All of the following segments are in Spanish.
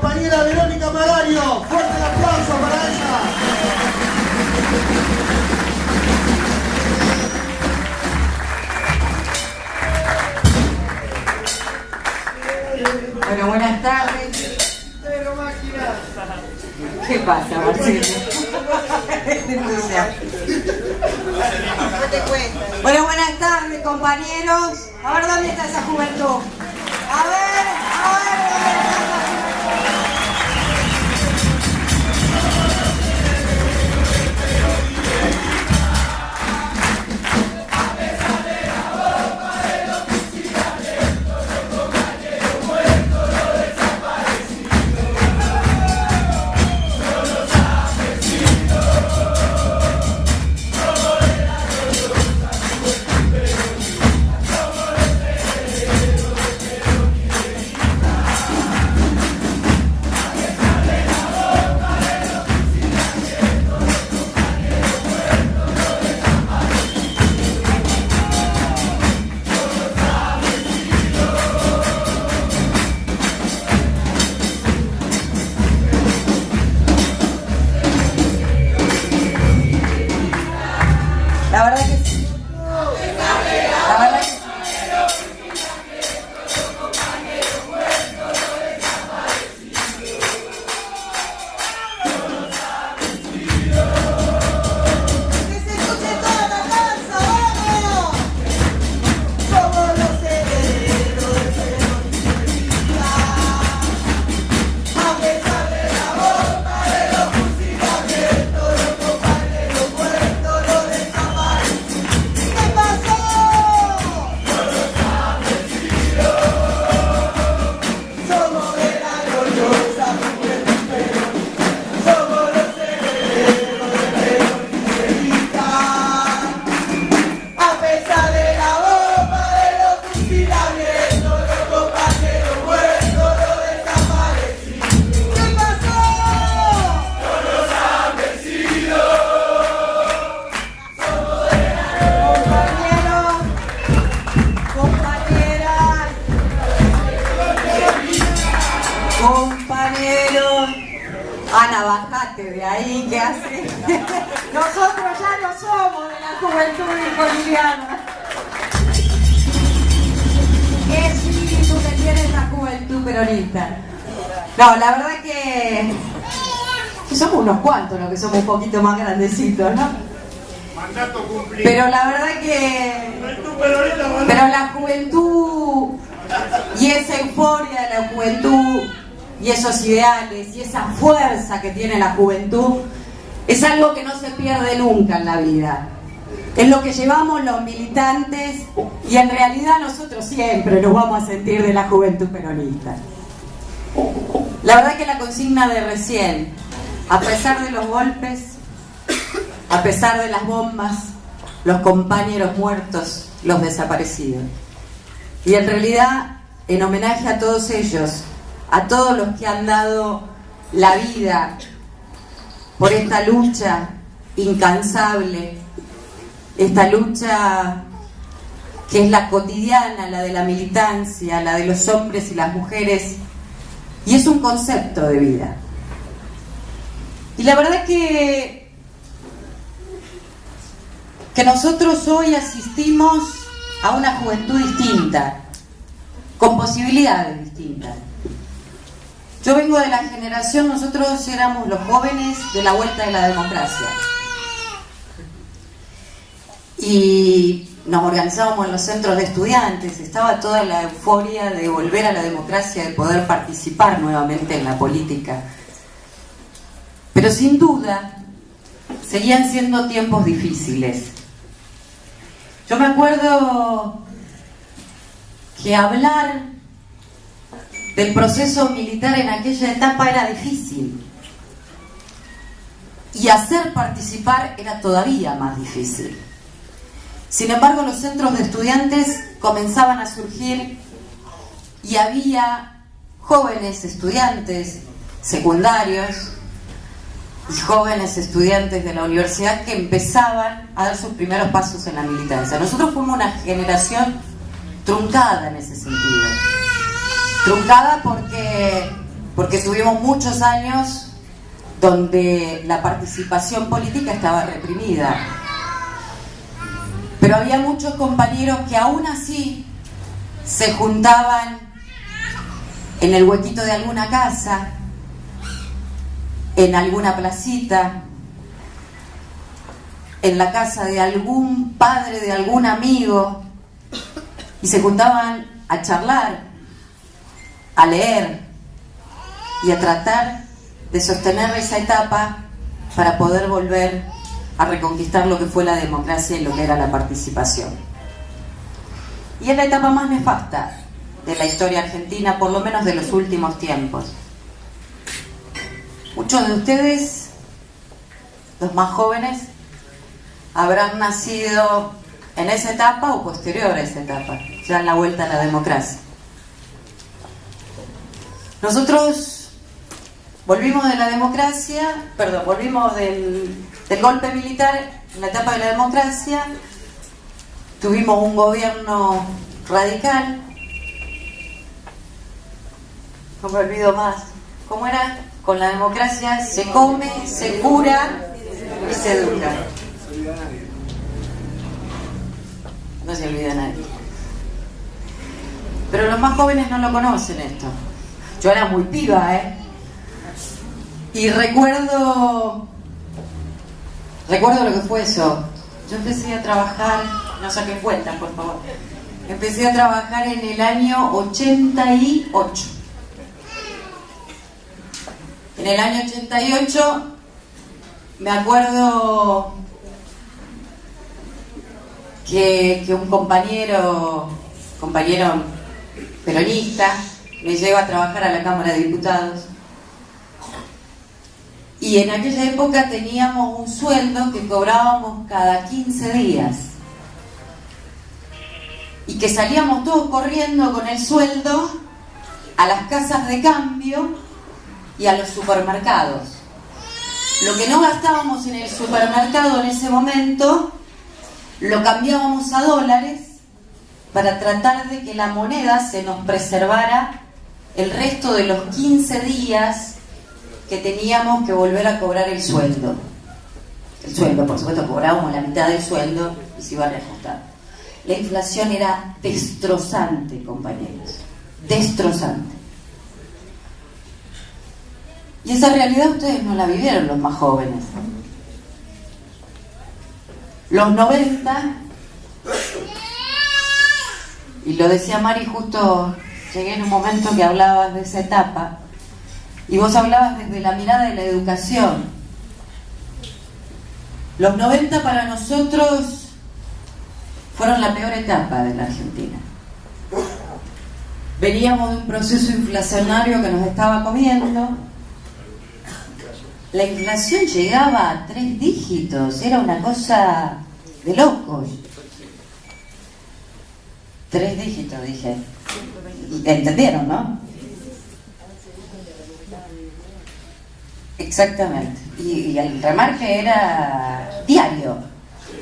compañera Verónica Magario. Fuerte el aplauso para ella. Bueno, buenas tardes. ¿Qué pasa, Marcelo? Bueno, buenas tardes, compañeros. A ver, ¿dónde está esa juventud? A ver, ¿dónde está esa juventud? La verdad que sí. La verdad que sí. Que se escuche toda la danza, ¡vamos! Somos los herederos de a pesar de la bomba, de los fusilamientos, los compañeros muertos, los desaparecidos. ¿Qué pasó? Somos de la gloriosa juventud peronista. Somos los herederos de Perón y Evita. A pesar de la bomba, de los fusilamientos, los compañeros muertos, los desaparecidos. ¿Qué pasó? Compañeros, compañeras, compañeros. Ana, bajate de ahí, ¿qué haces? Nosotros ya no somos de la juventud boliviana. ¿Qué espíritu que tiene esa juventud peronista? No, la verdad que somos unos cuantos los que somos un poquito más grandecitos, ¿no? Mandato cumplido. Pero la verdad que... Pero la juventud y esa euforia de la juventud y esos ideales y esa fuerza que tiene la juventud es algo que no se pierde nunca en la vida. Es lo que llevamos los militantes y en realidad nosotros siempre nos vamos a sentir de la juventud peronista. La verdad que la consigna de recién, a pesar de los golpes, a pesar de las bombas, los compañeros muertos, los desaparecidos. Y en realidad, en homenaje a todos ellos, a todos los que han dado la vida por esta lucha incansable, esta lucha que es la cotidiana, la de la militancia, la de los hombres y las mujeres, y es un concepto de vida. Y la verdad que nosotros hoy asistimos a una juventud distinta, con posibilidades distintas. Yo vengo de la generación, nosotros éramos los jóvenes de la vuelta de la democracia. Y nos organizábamos en los centros de estudiantes, estaba toda la euforia de volver a la democracia, de poder participar nuevamente en la política. Pero sin duda, seguían siendo tiempos difíciles. Yo me acuerdo que hablar del proceso militar en aquella etapa era difícil. Y hacer participar era todavía más difícil. Sin embargo, los centros de estudiantes comenzaban a surgir y había jóvenes estudiantes secundarios y jóvenes estudiantes de la universidad que empezaban a dar sus primeros pasos en la militancia. Nosotros fuimos una generación truncada en ese sentido. Truncada porque tuvimos muchos años donde la participación política estaba reprimida. Pero había muchos compañeros que aún así se juntaban en el huequito de alguna casa, en alguna placita, en la casa de algún padre, de algún amigo, y se juntaban a charlar, a leer y a tratar de sostener esa etapa para poder volver a reconquistar lo que fue la democracia y lo que era la participación. Y es la etapa más nefasta de la historia argentina, por lo menos de los últimos tiempos. Muchos de ustedes, los más jóvenes, habrán nacido en esa etapa o posterior a esa etapa, ya en la vuelta a la democracia. Nosotros volvimos de la democracia, volvimos del golpe militar en la etapa de la democracia, tuvimos un gobierno radical, no me olvido más, ¿cómo era? Con la democracia se come, se cura y se educa. No se olvida nadie. Pero los más jóvenes no lo conocen esto. Yo era muy piba, y recuerdo lo que fue eso. Yo empecé a trabajar, no saquen cuentas, por favor. Empecé a trabajar en el año 88. En el año 88 me acuerdo que un compañero peronista me lleva a trabajar a la Cámara de Diputados. Y en aquella época teníamos un sueldo que cobrábamos cada 15 días. Y que salíamos todos corriendo con el sueldo a las casas de cambio y a los supermercados. Lo que no gastábamos en el supermercado en ese momento, lo cambiábamos a dólares para tratar de que la moneda se nos preservara el resto de los 15 días que teníamos que volver a cobrar el sueldo. El sueldo, por supuesto, cobrábamos la mitad del sueldo y se iba a reajustar. La inflación era destrozante, compañeros. Destrozante. Y esa realidad ustedes no la vivieron, los más jóvenes. Los 90, y lo decía Mari, justo llegué en un momento que hablabas de esa etapa, y vos hablabas desde la mirada de la educación. Los 90 para nosotros fueron la peor etapa de la Argentina. Veníamos de un proceso inflacionario que nos estaba comiendo. La inflación llegaba a 3 dígitos, era una cosa de locos. 3 dígitos, dije. ¿Entendieron, no? Exactamente. Y el remarque era diario.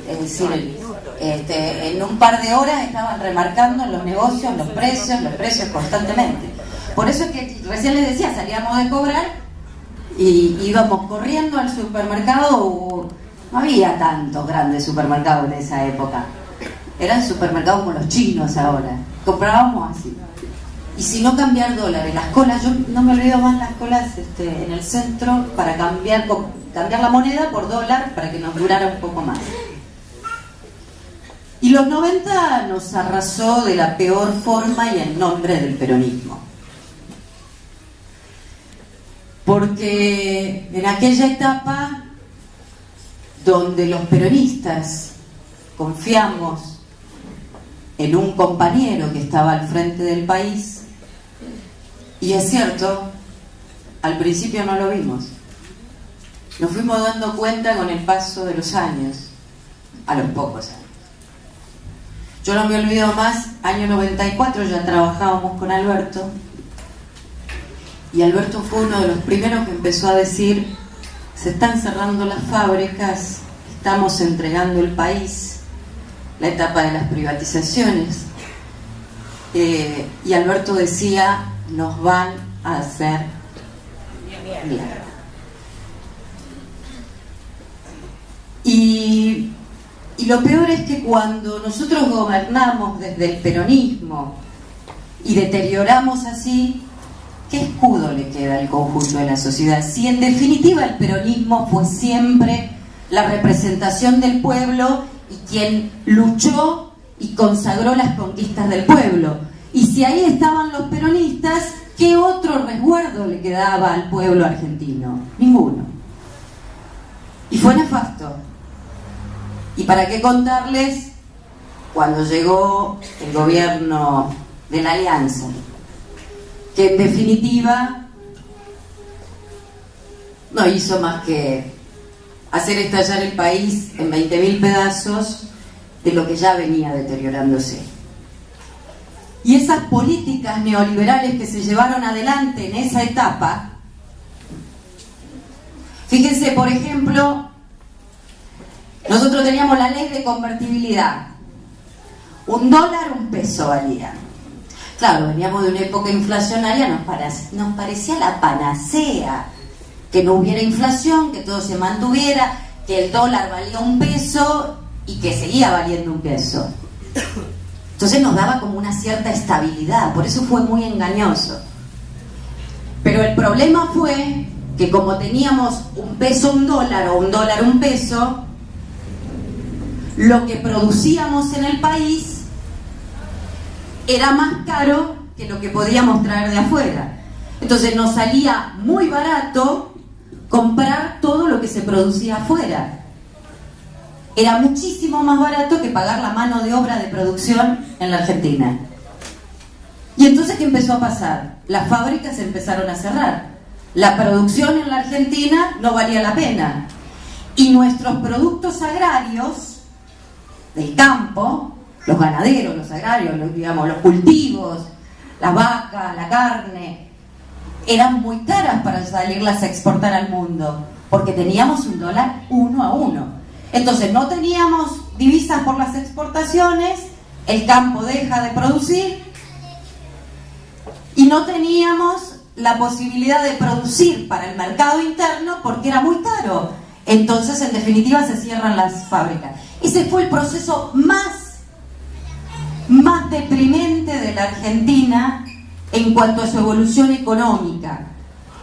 Es decir, en un par de horas estaban remarcando los negocios, los precios constantemente. Por eso es que recién les decía, salíamos de cobrar y íbamos corriendo al supermercado. No había tantos grandes supermercados en esa época. Eran supermercados como los chinos ahora. Comprábamos así. Y si no, cambiar dólares. Las colas, yo no me olvido más las colas en el centro para cambiar la moneda por dólar para que nos durara un poco más. Y los 90 nos arrasó de la peor forma y en nombre del peronismo. Porque en aquella etapa donde los peronistas confiamos en un compañero que estaba al frente del país, y es cierto, al principio no lo vimos. Nos fuimos dando cuenta con el paso de los años, a los pocos años. Yo no me olvido más, año 94 ya trabajábamos con Alberto, y Alberto fue uno de los primeros que empezó a decir: se están cerrando las fábricas, estamos entregando el país, la etapa de las privatizaciones, y Alberto decía: nos van a hacer mierda. Y lo peor es que cuando nosotros gobernamos desde el peronismo y deterioramos así, ¿qué escudo le queda al conjunto de la sociedad? Si en definitiva el peronismo fue siempre la representación del pueblo y quien luchó y consagró las conquistas del pueblo. Y si ahí estaban los peronistas, ¿qué otro resguardo le quedaba al pueblo argentino? Ninguno. Y fue nefasto. ¿Y para qué contarles cuando llegó el gobierno de la Alianza? Que en definitiva no hizo más que hacer estallar el país en 20.000 pedazos de lo que ya venía deteriorándose. Y esas políticas neoliberales que se llevaron adelante en esa etapa, fíjense, por ejemplo, nosotros teníamos la ley de convertibilidad. $1, $1 valía. Claro, veníamos de una época inflacionaria, nos parecía la panacea, que no hubiera inflación, que todo se mantuviera, que el dólar valía $1 y que seguía valiendo $1. Entonces nos daba como una cierta estabilidad, por eso fue muy engañoso. Pero el problema fue que como teníamos $1 $1 o $1 $1, lo que producíamos en el país era más caro que lo que podíamos traer de afuera. Entonces nos salía muy barato comprar todo lo que se producía afuera. Era muchísimo más barato que pagar la mano de obra de producción en la Argentina. Y entonces, ¿qué empezó a pasar? Las fábricas empezaron a cerrar. La producción en la Argentina no valía la pena. Y nuestros productos agrarios del campo, los ganaderos, los agrarios, digamos, los cultivos, las vacas, la carne, eran muy caras para salirlas a exportar al mundo, porque teníamos $1 1 a 1. Entonces no teníamos divisas por las exportaciones, el campo deja de producir y no teníamos la posibilidad de producir para el mercado interno porque era muy caro. Entonces, en definitiva, se cierran las fábricas. Ese fue el proceso más deprimente de la Argentina en cuanto a su evolución económica.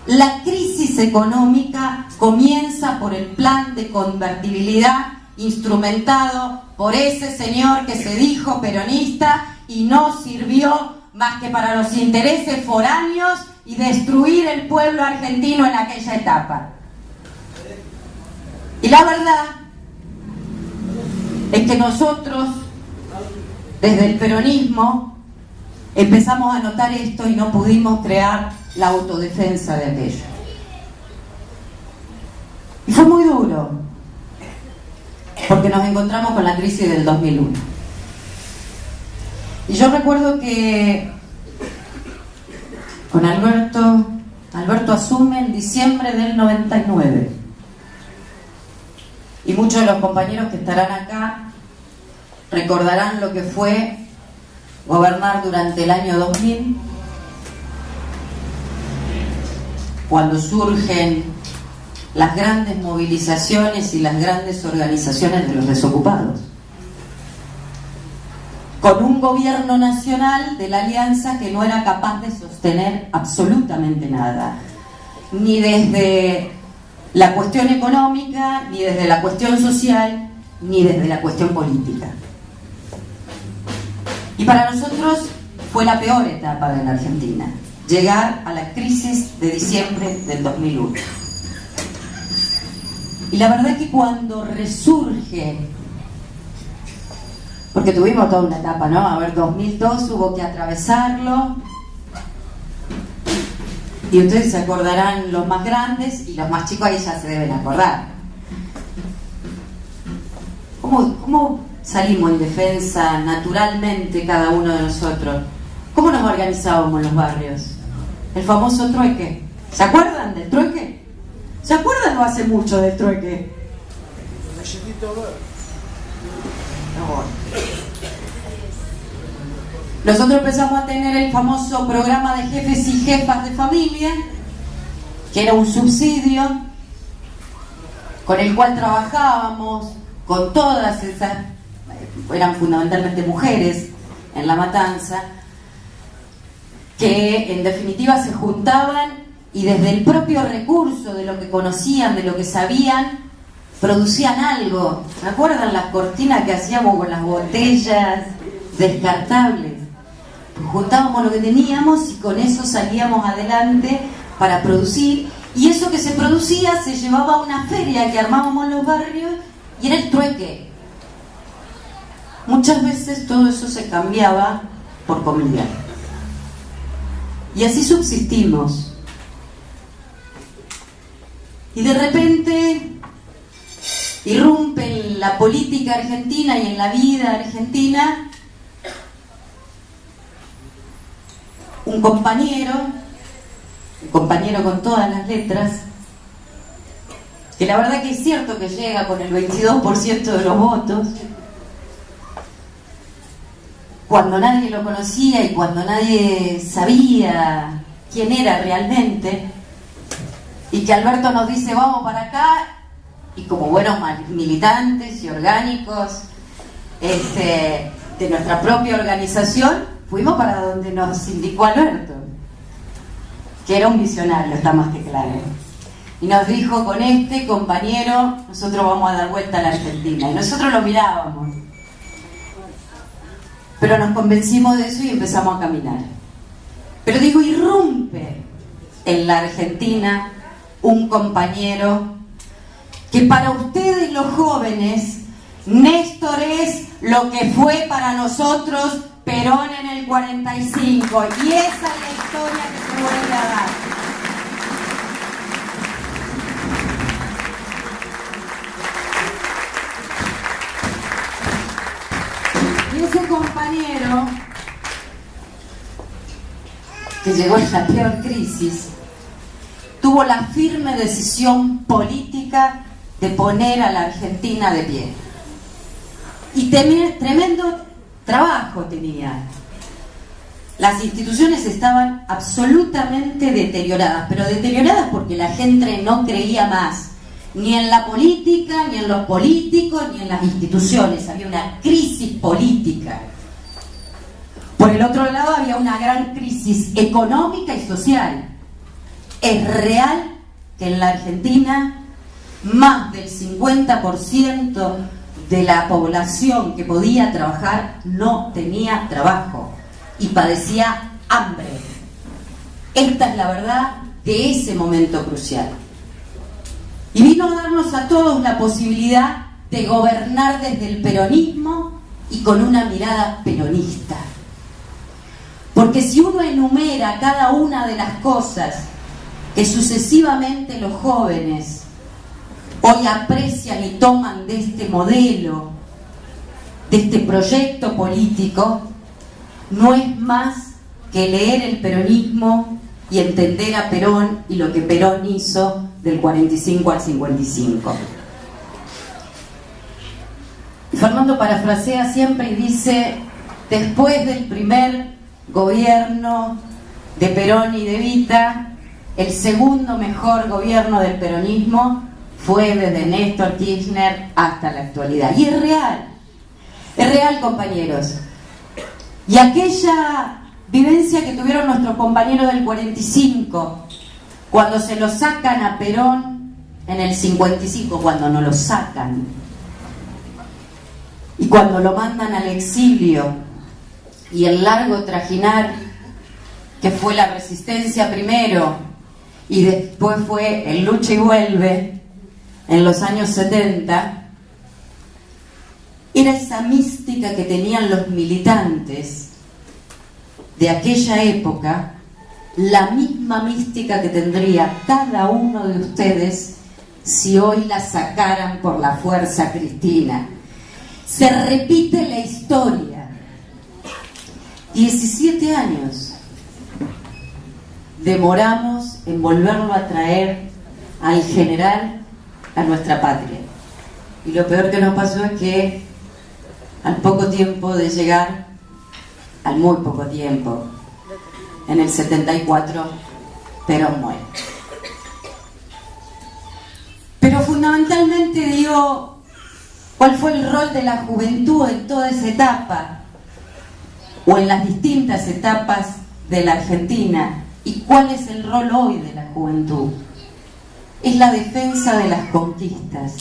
La crisis económica comienza por el plan de convertibilidad instrumentado por ese señor que se dijo peronista y no sirvió más que para los intereses foráneos y destruir el pueblo argentino en aquella etapa. Y la verdad es que nosotros, desde el peronismo, empezamos a notar esto y no pudimos crear la autodefensa de aquello. Y fue muy duro, porque nos encontramos con la crisis del 2001. Y yo recuerdo que con Alberto asume en diciembre del 99. Y muchos de los compañeros que estarán acá recordarán lo que fue gobernar durante el año 2000, cuando surgen las grandes movilizaciones y las grandes organizaciones de los desocupados, con un gobierno nacional de la Alianza que no era capaz de sostener absolutamente nada, ni desde la cuestión económica, ni desde la cuestión social, ni desde la cuestión política. Y para nosotros fue la peor etapa de la Argentina, llegar a la crisis de diciembre del 2001. Y la verdad es que cuando resurge, porque tuvimos toda una etapa, ¿no? A ver, 2002 hubo que atravesarlo, y ustedes se acordarán los más grandes y los más chicos ahí ya se deben acordar. ¿Cómo salimos en defensa naturalmente cada uno de nosotros? ¿Cómo nos organizábamos en los barrios? El famoso trueque. ¿Se acuerdan del trueque? ¿Se acuerdan o hace mucho del trueque? Nosotros empezamos a tener el famoso programa de jefes y jefas de familia, que era un subsidio con el cual trabajábamos con todas esas, eran fundamentalmente mujeres en La Matanza, que en definitiva se juntaban y desde el propio recurso de lo que conocían, de lo que sabían, producían algo. ¿Me acuerdan las cortinas que hacíamos con las botellas descartables? Pues juntábamos lo que teníamos y con eso salíamos adelante para producir, y eso que se producía se llevaba a una feria que armábamos en los barrios y era el trueque. Muchas veces todo eso se cambiaba por comida. Y así subsistimos. Y de repente irrumpe en la política argentina y en la vida argentina un compañero con todas las letras, que la verdad que es cierto que llega con el 22% de los votos, cuando nadie lo conocía y cuando nadie sabía quién era realmente, y que Alberto nos dice vamos para acá, y como buenos militantes y orgánicos de nuestra propia organización, fuimos para donde nos indicó Alberto, que era un visionario, está más que claro, y nos dijo: con este compañero nosotros vamos a dar vuelta a la Argentina. Y nosotros lo mirábamos, pero nos convencimos de eso y empezamos a caminar. Pero digo, irrumpe en la Argentina un compañero que para ustedes los jóvenes, Néstor es lo que fue para nosotros Perón en el 45, y esa es la historia que se vuelve a dar. Y ese compañero que llegó en la peor crisis tuvo la firme decisión política de poner a la Argentina de pie. Y tremendo trabajo tenía. Las instituciones estaban absolutamente deterioradas, pero deterioradas porque la gente no creía más ni en la política, ni en los políticos, ni en las instituciones. Había una crisis política. Por el otro lado había una gran crisis económica y social. Es real que en la Argentina más del 50% de la población que podía trabajar no tenía trabajo y padecía hambre. Esta es la verdad de ese momento crucial. Y vino a darnos a todos la posibilidad de gobernar desde el peronismo y con una mirada peronista. Porque si uno enumera cada una de las cosas que sucesivamente los jóvenes hoy aprecian y toman de este modelo, de este proyecto político, no es más que leer el peronismo y entender a Perón y lo que Perón hizo del 45 al 55. Y Fernando parafrasea siempre y dice: después del primer gobierno de Perón y de Evita, el segundo mejor gobierno del peronismo fue desde Néstor Kirchner hasta la actualidad. Y es real, compañeros. Y aquella vivencia que tuvieron nuestros compañeros del 45, cuando se lo sacan a Perón en el 55, cuando no lo sacan, y cuando lo mandan al exilio, y el largo trajinar que fue la resistencia primero, y después fue el lucha y vuelve, en los años 70, era esa mística que tenían los militantes de aquella época, la misma mística que tendría cada uno de ustedes si hoy la sacaran por la fuerza Cristina. Se repite la historia. 17 años demoramos en volverlo a traer al general a nuestra patria. Y lo peor que nos pasó es que al poco tiempo de llegar, al muy poco tiempo, en el 74, Perón muere. fundamentalmente digo, ¿cuál fue el rol de la juventud en toda esa etapa? O en las distintas etapas de la Argentina. ¿Y cuál es el rol hoy de la juventud? Es la defensa de las conquistas.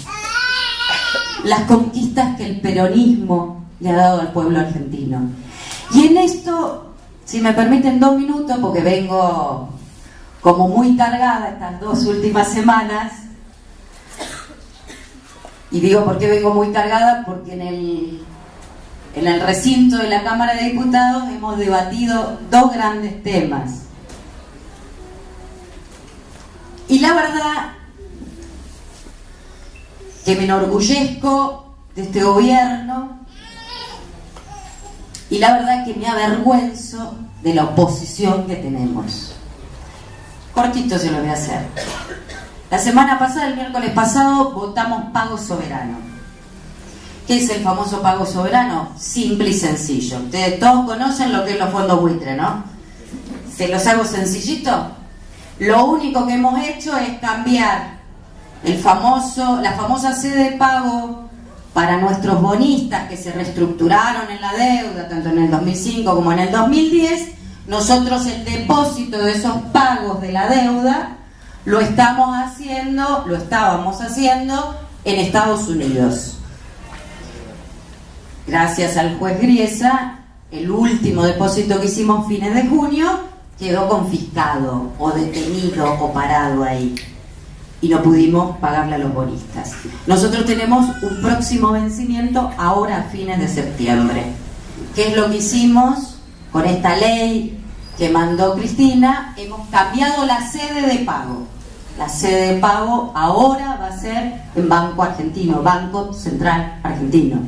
Las conquistas que el peronismo le ha dado al pueblo argentino. Y en esto, si me permiten 2 minutos, porque vengo como muy cargada estas 2 últimas semanas. Y digo por qué vengo muy cargada, porque en el recinto de la Cámara de Diputados hemos debatido 2 grandes temas. Y la verdad que me enorgullezco de este gobierno y la verdad que me avergüenzo de la oposición que tenemos. Cortito se lo voy a hacer. La semana pasada, el miércoles pasado, votamos pago soberano. ¿Qué es el famoso pago soberano? Simple y sencillo. Ustedes todos conocen lo que es los fondos buitre, ¿no? ¿Se los hago sencillito? Lo único que hemos hecho es cambiar la famosa sede de pago para nuestros bonistas que se reestructuraron en la deuda, tanto en el 2005 como en el 2010. Nosotros el depósito de esos pagos de la deuda lo estábamos haciendo en Estados Unidos. Gracias al juez Griesa, el último depósito que hicimos fines de junio quedó confiscado o detenido o parado ahí y no pudimos pagarle a los bonistas. Nosotros tenemos un próximo vencimiento ahora a fines de septiembre. ¿Qué es lo que hicimos con esta ley que mandó Cristina? Hemos cambiado la sede de pago. La sede de pago ahora va a ser en Banco Argentino, Banco Central Argentino.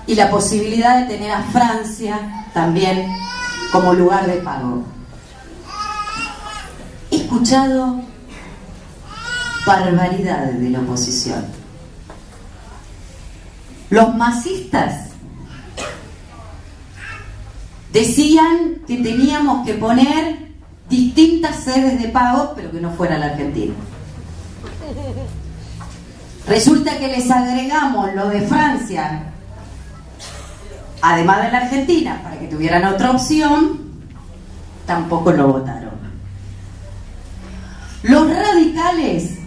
Y la posibilidad de tener a Francia también como lugar de pago. He escuchado barbaridades de la oposición. Los masistas decían que teníamos que poner distintas sedes de pago, pero que no fuera la Argentina. Resulta que les agregamos lo de Francia, además de la Argentina, para que tuvieran otra opción. Tampoco lo votaron. Los radicales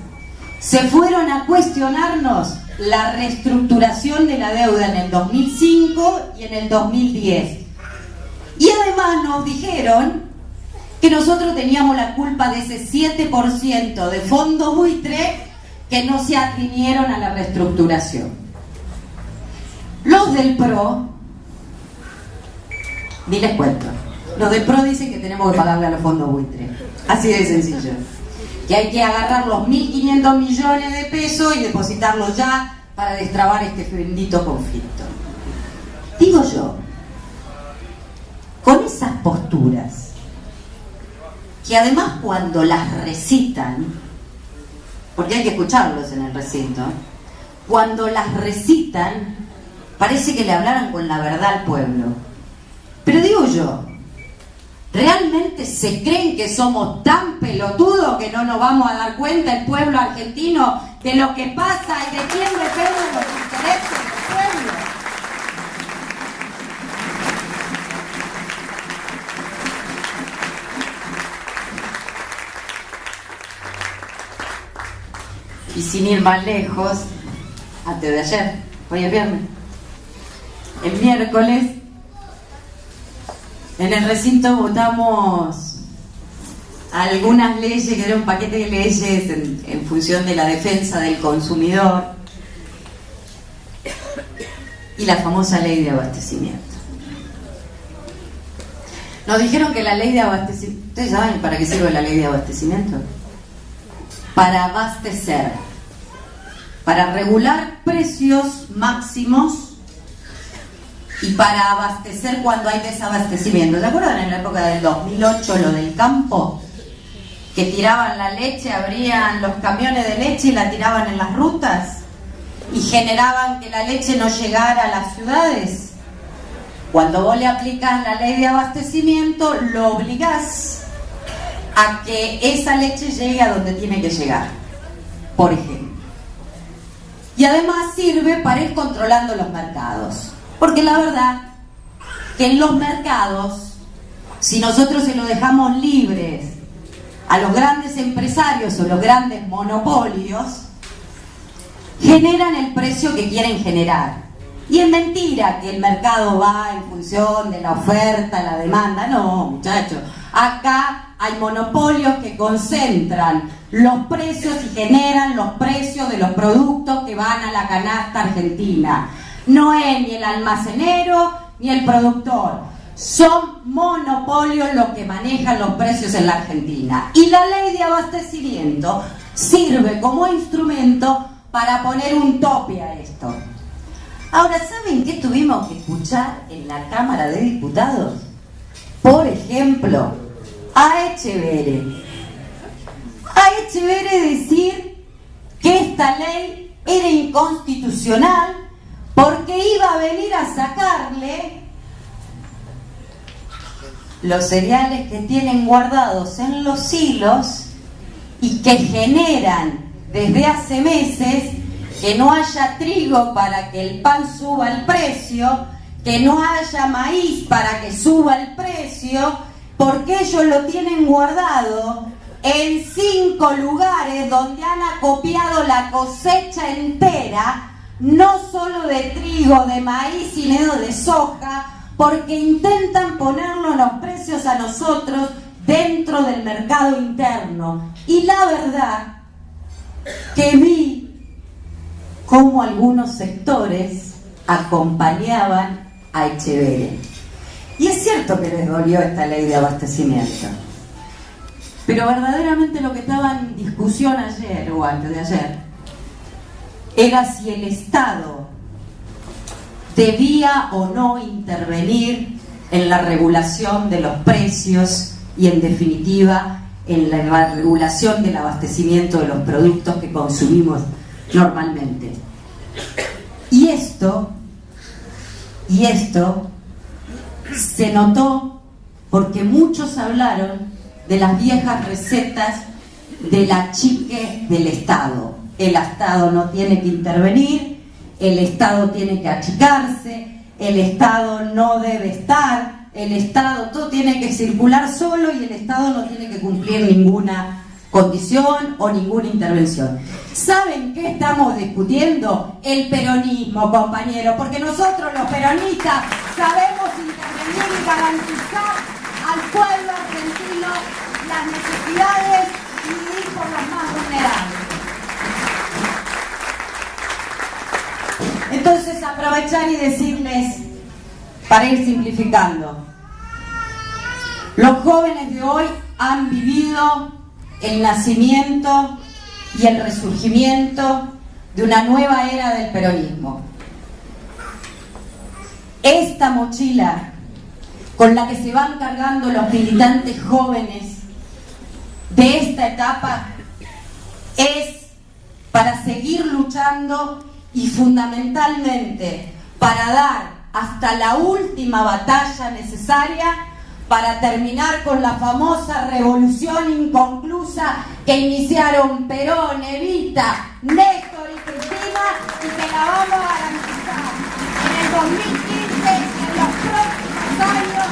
se fueron a cuestionarnos la reestructuración de la deuda en el 2005 y en el 2010. Y además nos dijeron que nosotros teníamos la culpa de ese 7% de fondos buitre que no se atrinieron a la reestructuración. Los del PRO, ni les cuento, los del PRO dicen que tenemos que pagarle a los fondos buitre. Así de sencillo. Que hay que agarrar los 1.500 millones de pesos y depositarlos ya para destrabar este bendito conflicto. Digo yo, con esas posturas, que además cuando las recitan, porque hay que escucharlos en el recinto, cuando las recitan, parece que le hablaran con la verdad al pueblo. Pero digo yo, ¿realmente se creen que somos tan pelotudos que no nos vamos a dar cuenta el pueblo argentino de lo que pasa y de quién dependen los intereses del pueblo? Y sin ir más lejos, antes de ayer, hoy es viernes, el miércoles, en el recinto votamos algunas leyes, que era un paquete de leyes en función de la defensa del consumidor y la famosa ley de abastecimiento. Nos dijeron que la ley de abastecimiento... ¿Ustedes saben para qué sirve la ley de abastecimiento? Para abastecer, para regular precios máximos y para abastecer cuando hay desabastecimiento. ¿Se acuerdan en la época del 2008 lo del campo? Que tiraban la leche, abrían los camiones de leche y la tiraban en las rutas y generaban que la leche no llegara a las ciudades. Cuando vos le aplicás la ley de abastecimiento, lo obligás a que esa leche llegue a donde tiene que llegar. Por ejemplo, y además sirve para ir controlando los mercados. Porque la verdad que en los mercados, si nosotros se los dejamos libres a los grandes empresarios o los grandes monopolios, generan el precio que quieren generar. Y es mentira que el mercado va en función de la oferta, la demanda. No, muchachos. Acá hay monopolios que concentran los precios y generan los precios de los productos que van a la canasta argentina. No es ni el almacenero ni el productor. Son monopolios los que manejan los precios en la Argentina. Y la ley de abastecimiento sirve como instrumento para poner un tope a esto. Ahora, ¿saben qué tuvimos que escuchar en la Cámara de Diputados? Por ejemplo, a Echeverre. A Echeverre decir que esta ley era inconstitucional porque iba a venir a sacarle los cereales que tienen guardados en los hilos y que generan desde hace meses que no haya trigo para que el pan suba el precio, que no haya maíz para que suba el precio, porque ellos lo tienen guardado en 5 lugares donde han acopiado la cosecha entera, no solo de trigo, de maíz, sino de soja, porque intentan ponernos los precios a nosotros dentro del mercado interno. Y la verdad que vi cómo algunos sectores acompañaban a Echeverre. Y es cierto que les dolió esta ley de abastecimiento, pero verdaderamente lo que estaba en discusión ayer o antes de ayer era si el Estado debía o no intervenir en la regulación de los precios y, en definitiva, en la regulación del abastecimiento de los productos que consumimos normalmente. Y esto se notó porque muchos hablaron de las viejas recetas del achique del Estado. El Estado no tiene que intervenir, el Estado tiene que achicarse, el Estado no debe estar, el Estado todo tiene que circular solo y el Estado no tiene que cumplir ninguna condición o ninguna intervención. ¿Saben qué estamos discutiendo? El peronismo, compañeros, porque nosotros los peronistas sabemos intervenir y garantizar al pueblo argentino las necesidades y ir por los más vulnerables. Entonces, aprovechar y decirles, para ir simplificando, los jóvenes de hoy han vivido el nacimiento y el resurgimiento de una nueva era del peronismo. Esta mochila con la que se van cargando los militantes jóvenes de esta etapa es para seguir luchando y fundamentalmente para dar hasta la última batalla necesaria para terminar con la famosa revolución inconclusa que iniciaron Perón, Evita, Néstor y Cristina, y que la vamos a garantizar en el 2015, en los próximos años,